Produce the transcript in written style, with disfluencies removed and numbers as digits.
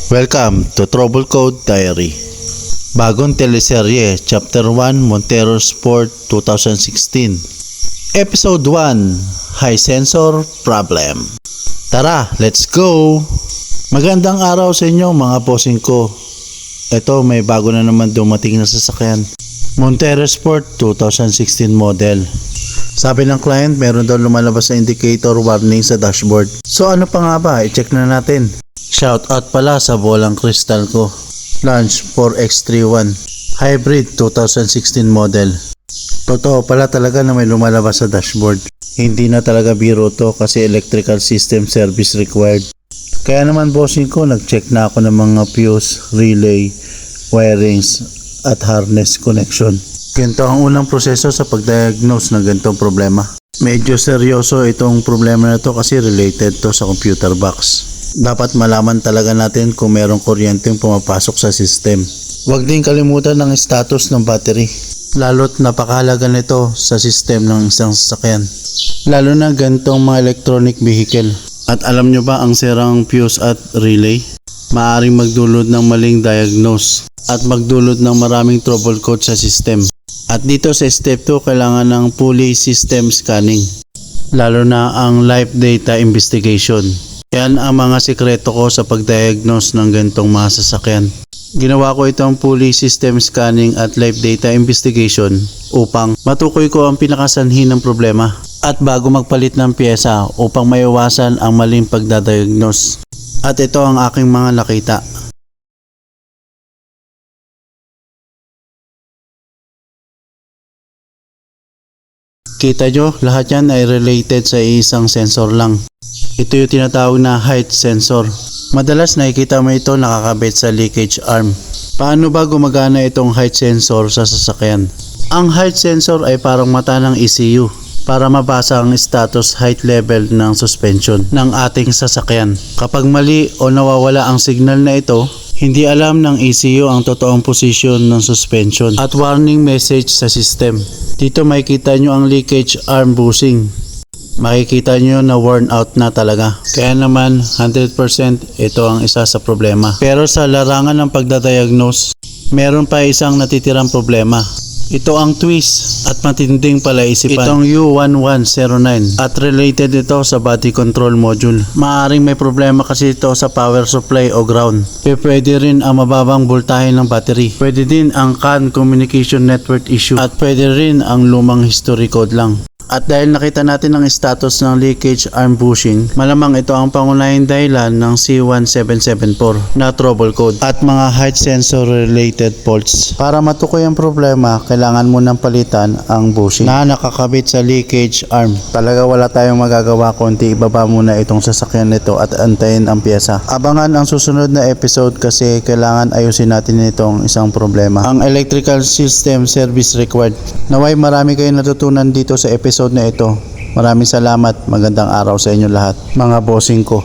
Welcome to Trouble Code Diary. Bagong teleserye, Chapter 1, Montero Sport 2016. Episode 1, High Sensor Problem. Tara, let's go! Magandang araw sa inyo mga bossing ko. Ito, may bago na naman dumating na sasakyan. Montero Sport 2016 model. Sabi ng client, meron daw lumalabas na indicator warning sa dashboard. So ano pa nga ba? I-check na natin. Shout out pala sa bolang kristal ko. Launch 4X31 Hybrid 2016 model. Totoo pala talaga na may lumalabas sa dashboard. Hindi na talaga biro to kasi electrical system service required. Kaya naman bossing ko, nag-check na ako ng mga fuse, relay, wirings at harness connection. Ganito ang unang proseso sa pag-diagnose ng ganitong problema. Medyo seryoso itong problema na to kasi related to sa computer box. Dapat malaman talaga natin kung merong kuryenteng pumapasok sa system. Huwag din kalimutan ng status ng battery. Lalo't napakahalaga nito sa system ng isang sasakyan. Lalo na ganitong mga electronic vehicle. At alam nyo ba ang sirang fuse at relay? Maaaring magdulot ng maling diagnose at magdulot ng maraming trouble code sa system. At dito sa step 2, kailangan ng pulley system scanning. Lalo na ang live data investigation. Yan ang mga sikreto ko sa pag-diagnose ng ganitong mga sasakyan. Ginawa ko itong pulley system scanning at live data investigation upang matukoy ko ang pinakasanhi ng problema at bago magpalit ng pyesa upang maiwasan ang maling pagdadiagnose. At ito ang aking mga nakita. Kita nyo, lahat yan ay related sa isang sensor lang. Ito yung tinatawag na height sensor. Madalas nakikita mo ito nakakabit sa leakage arm. Paano ba gumagana itong height sensor sa sasakyan? Ang height sensor ay parang mata ng ECU para mabasa ang status height level ng suspension ng ating sasakyan. Kapag mali o nawawala ang signal na ito, hindi alam ng ECU ang totoong posisyon ng suspension at warning message sa system. Dito makikita nyo ang leakage arm bushing. Makikita nyo na worn out na talaga. Kaya naman 100% ito ang isa sa problema. Pero sa larangan ng pagdadiagnose, meron pa isang natitirang problema. Ito ang twist at matinding palaisipan. Itong U1109 at related ito sa body control module. Maaring may problema kasi ito sa power supply o ground. Pwede rin ang mababang voltahe ng battery. Pwede din ang CAN communication network issue at pwede rin ang lumang history code lang. At dahil nakita natin ang status ng leakage arm bushing, malamang ito ang pangunahing dahilan ng C1774 na trouble code at mga height sensor related faults. Para matukoy ang problema, kailangan mo nang palitan ang bushing na nakakabit sa leakage arm. Talaga wala tayong magagawa kundi ibaba muna itong sasakyan nito at antayin ang pyesa. Abangan ang susunod na episode kasi kailangan ayusin natin itong isang problema. Ang electrical system service required. Naway marami kayong natutunan dito sa episode na ito. Maraming salamat. Magandang araw sa inyo lahat, mga bossing ko.